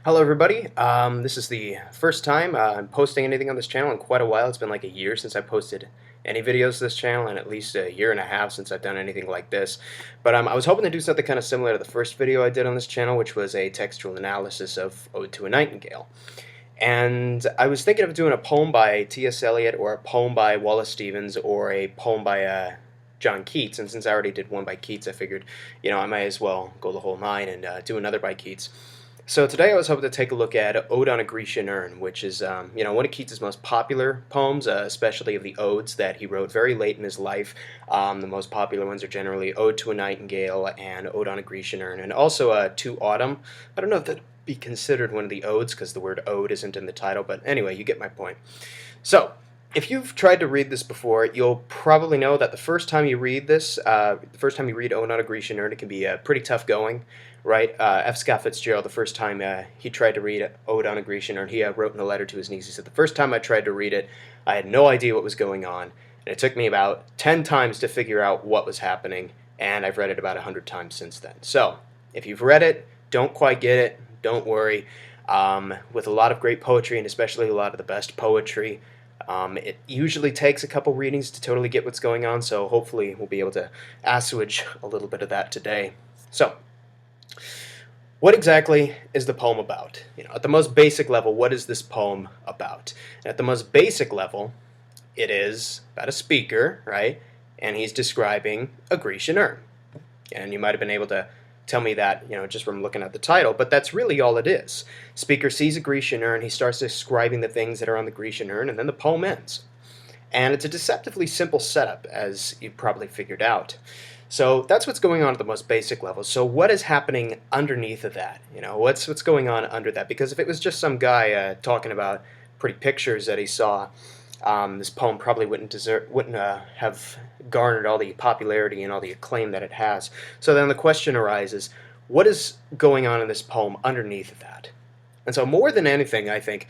Hello everybody, this is the first time I'm posting anything on this channel in quite a while. It's been like a year since I posted any videos to this channel, and at least a year and a half since I've done anything like this. But I was hoping to do something kind of similar to the first video I did on this channel, which was a textual analysis of Ode to a Nightingale. And I was thinking of doing a poem by T.S. Eliot, or a poem by Wallace Stevens, or a poem by John Keats. And since I already did one by Keats, I figured, I might as well go the whole nine and do another by Keats. So today I was hoping to take a look at Ode on a Grecian Urn, which is, one of Keats's most popular poems, especially of the odes that he wrote very late in his life. The most popular ones are generally Ode to a Nightingale and Ode on a Grecian Urn, and also To Autumn. I don't know if that'd be considered one of the odes because the word ode isn't in the title, but anyway, you get my point. So, if you've tried to read this before, you'll probably know that the first time you read this, the first time you read Ode on a Grecian Urn, it can be pretty tough going, right? F. Scott Fitzgerald, the first time he tried to read Ode on a Grecian Urn, he wrote in a letter to his niece, he said, "The first time I tried to read it, I had no idea what was going on, and it took me about 10 times to figure out what was happening, and I've read it about 100 times since then." So, if you've read it, don't quite get it, don't worry. With a lot of great poetry, and especially a lot of the best poetry, it usually takes a couple readings to totally get what's going on, so hopefully we'll be able to assuage a little bit of that today. So, what exactly is the poem about? At the most basic level, what is this poem about? At the most basic level, it is about a speaker, right? And he's describing a Grecian urn. And you might have been able to tell me that, just from looking at the title, but that's really all it is. Speaker sees a Grecian urn, he starts describing the things that are on the Grecian urn, and then the poem ends. And it's a deceptively simple setup, as you probably figured out. So that's what's going on at the most basic level. So what is happening underneath of that? What's going on under that? Because if it was just some guy talking about pretty pictures that he saw, this poem probably wouldn't have garnered all the popularity and all the acclaim that it has. So then the question arises, what is going on in this poem underneath of that? And so more than anything, I think,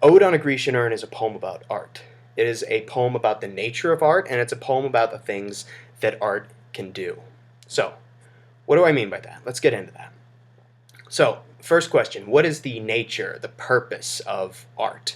Ode on a Grecian Urn is a poem about art. It is a poem about the nature of art, and it's a poem about the things that art can do. So, what do I mean by that? Let's get into that. So, first question, what is the nature, the purpose of art?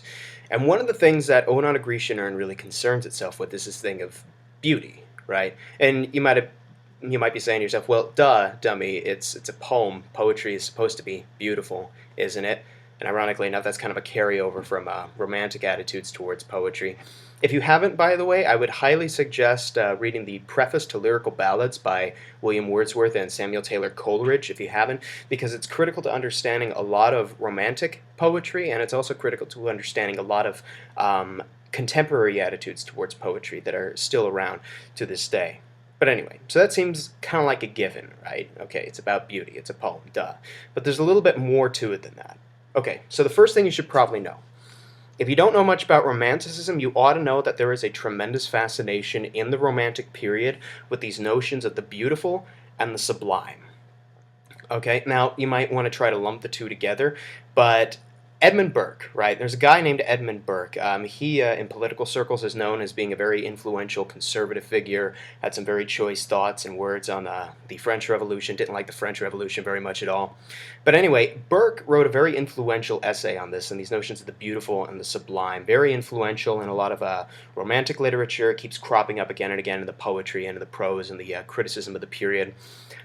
And one of the things that Ode on a Grecian Urn really concerns itself with is this thing of beauty, right? And you might be saying to yourself, well, duh, dummy, it's a poem. Poetry is supposed to be beautiful, isn't it? And ironically enough, that's kind of a carryover from romantic attitudes towards poetry. If you haven't, by the way, I would highly suggest reading the Preface to Lyrical Ballads by William Wordsworth and Samuel Taylor Coleridge, if you haven't, because it's critical to understanding a lot of romantic poetry, and it's also critical to understanding a lot of contemporary attitudes towards poetry that are still around to this day. But anyway, so that seems kind of like a given, right? Okay, it's about beauty, it's a poem, duh. But there's a little bit more to it than that. Okay, so the first thing you should probably know. If you don't know much about Romanticism, you ought to know that there is a tremendous fascination in the Romantic period with these notions of the beautiful and the sublime. Okay, now you might want to try to lump the two together, but Edmund Burke, right? There's a guy named Edmund Burke. He, in political circles, is known as being a very influential conservative figure, had some very choice thoughts and words on the French Revolution, didn't like the French Revolution very much at all. But anyway, Burke wrote a very influential essay on this and these notions of the beautiful and the sublime. Very influential in a lot of romantic literature. It keeps cropping up again and again in the poetry and in the prose and the criticism of the period.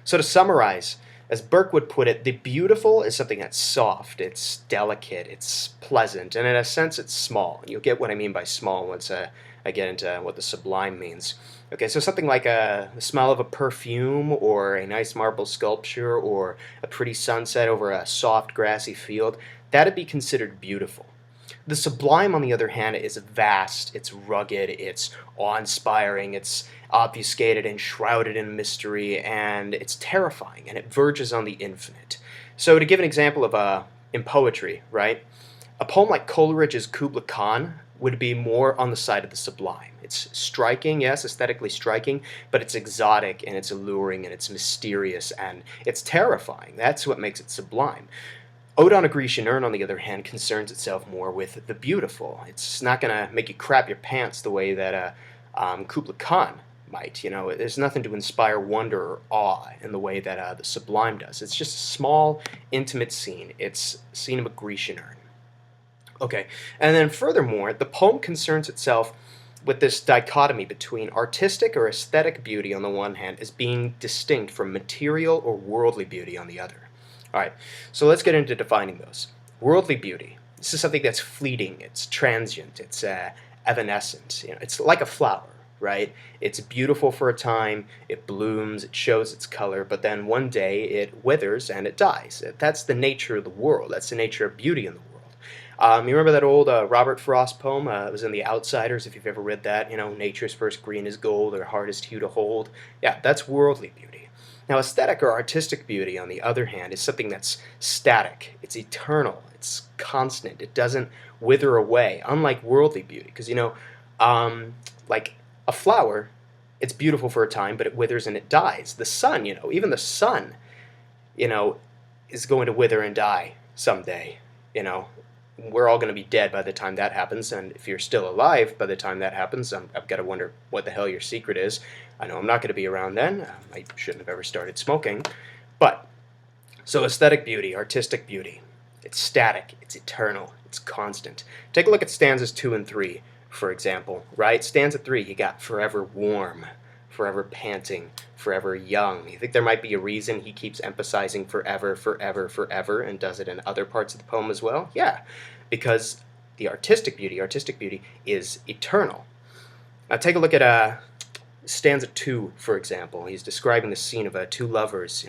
So to summarize, as Burke would put it, the beautiful is something that's soft, it's delicate, it's pleasant, and in a sense it's small. And you'll get what I mean by small once I get into what the sublime means. Okay, so something like the smell of a perfume, or a nice marble sculpture, or a pretty sunset over a soft grassy field, that'd be considered beautiful. The sublime, on the other hand, is vast, it's rugged, it's awe-inspiring, it's obfuscated and shrouded in mystery, and it's terrifying, and it verges on the infinite. So to give an example of in poetry, right, a poem like Coleridge's Kubla Khan would be more on the side of the sublime. It's striking, yes, aesthetically striking, but it's exotic, and it's alluring, and it's mysterious, and it's terrifying. That's what makes it sublime. Ode on a Grecian Urn, on the other hand, concerns itself more with the beautiful. It's not going to make you crap your pants the way that Kubla Khan might. There's nothing to inspire wonder or awe in the way that the sublime does. It's just a small, intimate scene. It's a scene of a Grecian urn. Okay, and then furthermore, the poem concerns itself with this dichotomy between artistic or aesthetic beauty on the one hand as being distinct from material or worldly beauty on the other. All right, so let's get into defining those. Worldly beauty. This is something that's fleeting, it's transient, it's evanescent. It's like a flower, right? It's beautiful for a time, it blooms, it shows its color, but then one day it withers and it dies. That's the nature of the world. That's the nature of beauty in the world. You remember that old Robert Frost poem? It was in The Outsiders, if you've ever read that. Nature's first green is gold, or hardest hue to hold. Yeah, that's worldly beauty. Now, aesthetic or artistic beauty, on the other hand, is something that's static. It's eternal. It's constant. It doesn't wither away, unlike worldly beauty. Because, like a flower, it's beautiful for a time, but it withers and it dies. The sun, even the sun, is going to wither and die someday. We're all going to be dead by the time that happens, and if you're still alive by the time that happens, I've got to wonder what the hell your secret is. I know I'm not going to be around then. I shouldn't have ever started smoking. But, so aesthetic beauty, artistic beauty, it's static, it's eternal, it's constant. Take a look at stanzas 2 and 3, for example, right? Stanza 3, you got forever warm, forever panting, forever young. You think there might be a reason he keeps emphasizing forever, forever, forever, and does it in other parts of the poem as well? Yeah, because the artistic beauty is eternal. Now take a look at stanza 2, for example. He's describing the scene of two lovers,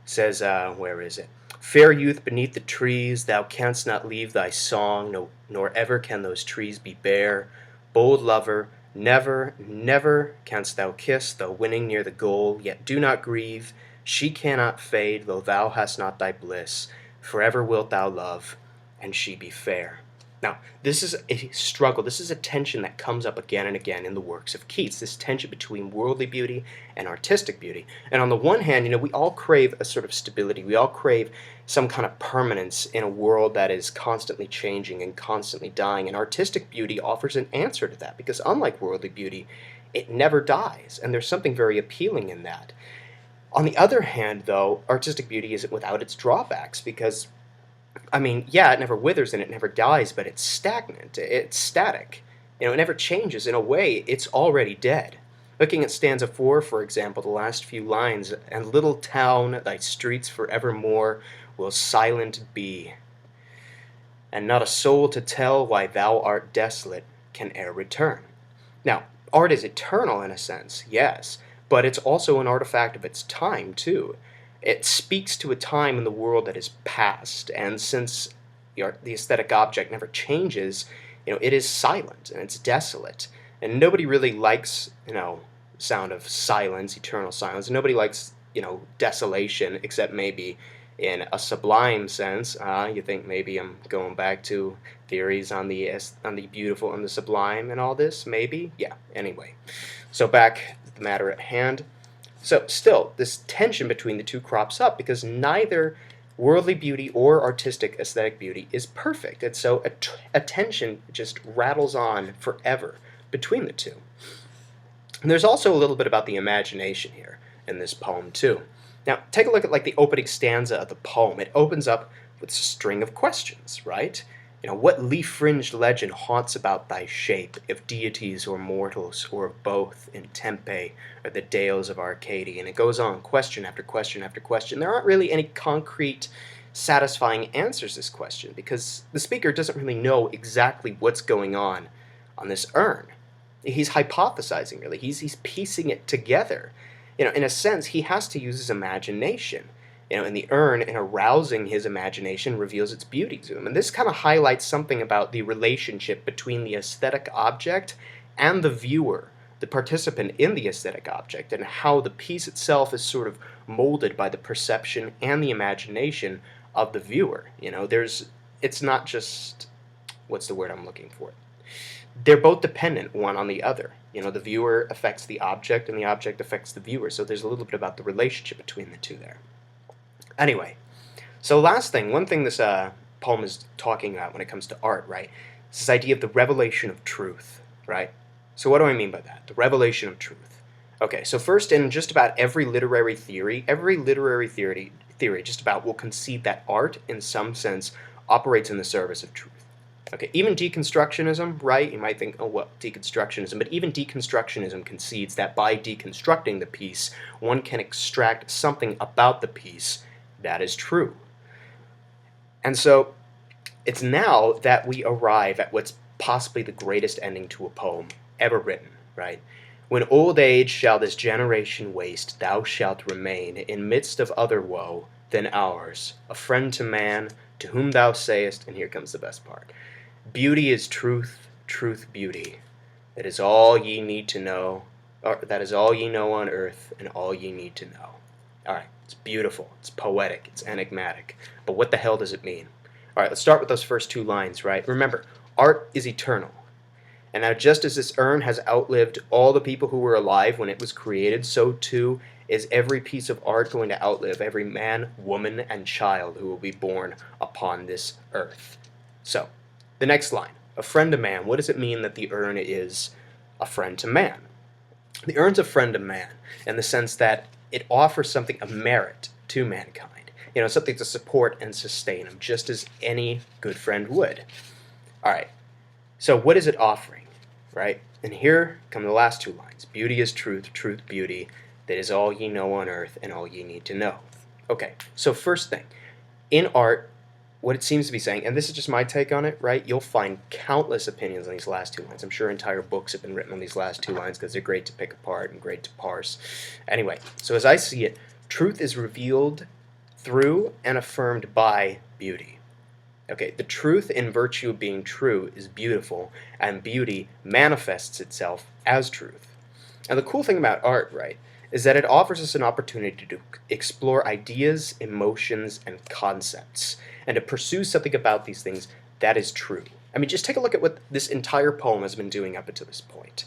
says, where is it? Fair youth beneath the trees, thou canst not leave thy song, no, nor ever can those trees be bare. Bold lover, never, never canst thou kiss, though winning near the goal, yet do not grieve. She cannot fade, though thou hast not thy bliss. Forever wilt thou love, and she be fair. Now, this is a struggle. This is a tension that comes up again and again in the works of Keats, this tension between worldly beauty and artistic beauty. And on the one hand, we all crave a sort of stability. We all crave some kind of permanence in a world that is constantly changing and constantly dying. And artistic beauty offers an answer to that, because unlike worldly beauty, it never dies. And there's something very appealing in that. On the other hand, though, artistic beauty isn't without its drawbacks, because yeah, it never withers and it never dies, but it's stagnant, it's static. It never changes. In a way, it's already dead. Looking at stanza 4, for example, the last few lines, and little town, thy streets forevermore will silent be, and not a soul to tell why thou art desolate can e'er return. Now, art is eternal in a sense, yes, but it's also an artifact of its time, too. It speaks to a time in the world that is past, and since the aesthetic object never changes, it is silent and it's desolate, and nobody really likes, sound of silence, eternal silence. And nobody likes, desolation, except maybe in a sublime sense. You think maybe I'm going back to theories on the beautiful and the sublime and all this? Maybe, yeah. Anyway, so back to the matter at hand. So still, this tension between the two crops up because neither worldly beauty or artistic aesthetic beauty is perfect. And so a tension just rattles on forever between the two. And there's also a little bit about the imagination here in this poem too. Now, take a look at the opening stanza of the poem. It opens up with a string of questions, right? What leaf-fringed legend haunts about thy shape, if deities or mortals, or of both, in Tempe or the dales of Arcadia? And it goes on, question after question after question. There aren't really any concrete, satisfying answers to this question, because the speaker doesn't really know exactly what's going on this urn. He's hypothesizing, really. He's piecing it together. In a sense, he has to use his imagination. In the urn, and arousing his imagination reveals its beauty to him. And this kind of highlights something about the relationship between the aesthetic object and the viewer, the participant in the aesthetic object, and how the piece itself is sort of molded by the perception and the imagination of the viewer. It's not just, what's the word I'm looking for? They're both dependent one on the other. The viewer affects the object, and the object affects the viewer. So there's a little bit about the relationship between the two there. Anyway, so last thing, one thing this poem is talking about when it comes to art, right, is this idea of the revelation of truth, right? So what do I mean by that? The revelation of truth. Okay, so first, in just about every literary theory just about will concede that art, in some sense, operates in the service of truth. Okay, even deconstructionism, right? You might think, oh, well, deconstructionism, but even deconstructionism concedes that by deconstructing the piece, one can extract something about the piece that is true. And so it's now that we arrive at what's possibly the greatest ending to a poem ever written, right? When old age shall this generation waste, thou shalt remain in midst of other woe than ours, a friend to man, to whom thou sayest, and here comes the best part, beauty is truth, truth beauty. That is all ye need to know, or that is all ye know on earth, and all ye need to know. All right, it's beautiful, it's poetic, it's enigmatic, but what the hell does it mean? All right, let's start with those first two lines, right? Remember, art is eternal. And now, just as this urn has outlived all the people who were alive when it was created, so too is every piece of art going to outlive every man, woman, and child who will be born upon this earth. So, the next line, a friend to man. What does it mean that the urn is a friend to man? The urn's a friend to man in the sense that it offers something of merit to mankind. You know, something to support and sustain him, just as any good friend would. All right, so what is it offering, right? And here come the last two lines. Beauty is truth, truth beauty. That is all ye know on earth and all ye need to know. Okay, so first thing, in art, what it seems to be saying, and this is just my take on it, right? You'll find countless opinions on these last two lines. I'm sure entire books have been written on these last two lines because they're great to pick apart and great to parse. Anyway, so as I see it, truth is revealed through and affirmed by beauty. Okay, the truth in virtue of being true is beautiful, and beauty manifests itself as truth. And the cool thing about art, right, is that it offers us an opportunity to explore ideas, emotions, and concepts, and to pursue something about these things that is true. I mean, just take a look at what this entire poem has been doing up until this point,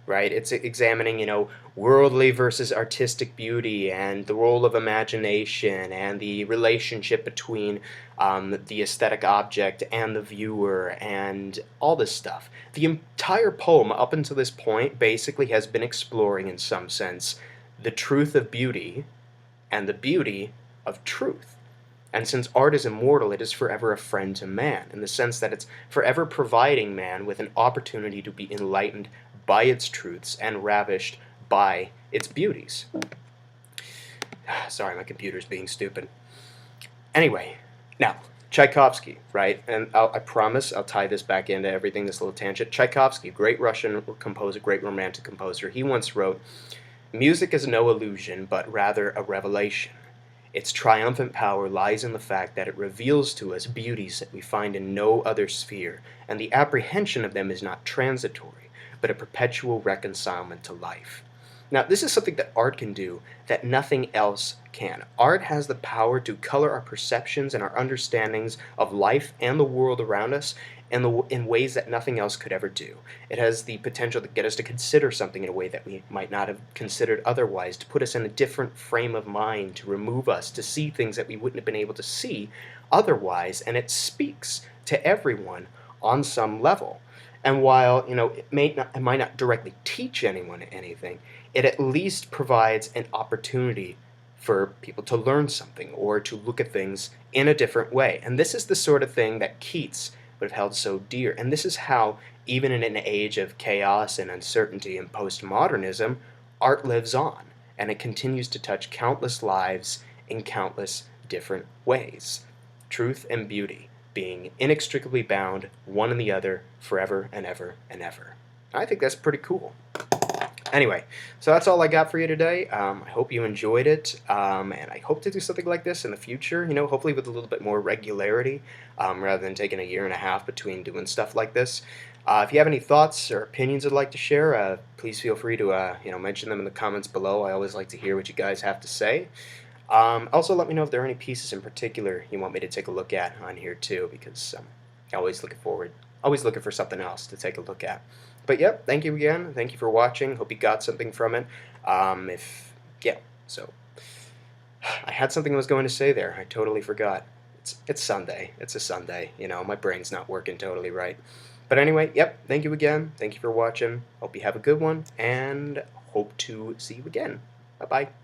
right? It's examining, worldly versus artistic beauty and the role of imagination and the relationship between the aesthetic object and the viewer and all this stuff. The entire poem up until this point basically has been exploring, in some sense, the truth of beauty and the beauty of truth. And since art is immortal, it is forever a friend to man, in the sense that it's forever providing man with an opportunity to be enlightened by its truths and ravished by its beauties. Sorry, my computer's being stupid. Anyway, now, Tchaikovsky, right? And I promise I'll tie this back into everything, this little tangent. Tchaikovsky, great Russian composer, great romantic composer, he once wrote, "Music is no illusion, but rather a revelation. Its triumphant power lies in the fact that it reveals to us beauties that we find in no other sphere, and the apprehension of them is not transitory, but a perpetual reconcilement to life." Now, this is something that art can do that nothing else can. Art has the power to color our perceptions and our understandings of life and the world around us in ways that nothing else could ever do. It has the potential to get us to consider something in a way that we might not have considered otherwise, to put us in a different frame of mind, to remove us, to see things that we wouldn't have been able to see otherwise, and it speaks to everyone on some level. And while it might not directly teach anyone anything, it at least provides an opportunity for people to learn something or to look at things in a different way. And this is the sort of thing that Keats would have held so dear. And this is how, even in an age of chaos and uncertainty and postmodernism, art lives on. And it continues to touch countless lives in countless different ways. Truth and beauty being inextricably bound, one in the other, forever and ever and ever. I think that's pretty cool. Anyway, so that's all I got for you today. I hope you enjoyed it, and I hope to do something like this in the future, hopefully with a little bit more regularity, rather than taking a year and a half between doing stuff like this. If you have any thoughts or opinions you'd like to share, please feel free to mention them in the comments below. I always like to hear what you guys have to say. Also, let me know if there are any pieces in particular you want me to take a look at on here too, because I'm always looking for something else to take a look at. But yep, thank you again. Thank you for watching. Hope you got something from it. So I had something I was going to say there. I totally forgot. It's Sunday. It's a Sunday. My brain's not working totally right. But anyway, yep, thank you again. Thank you for watching. Hope you have a good one, and hope to see you again. Bye-bye.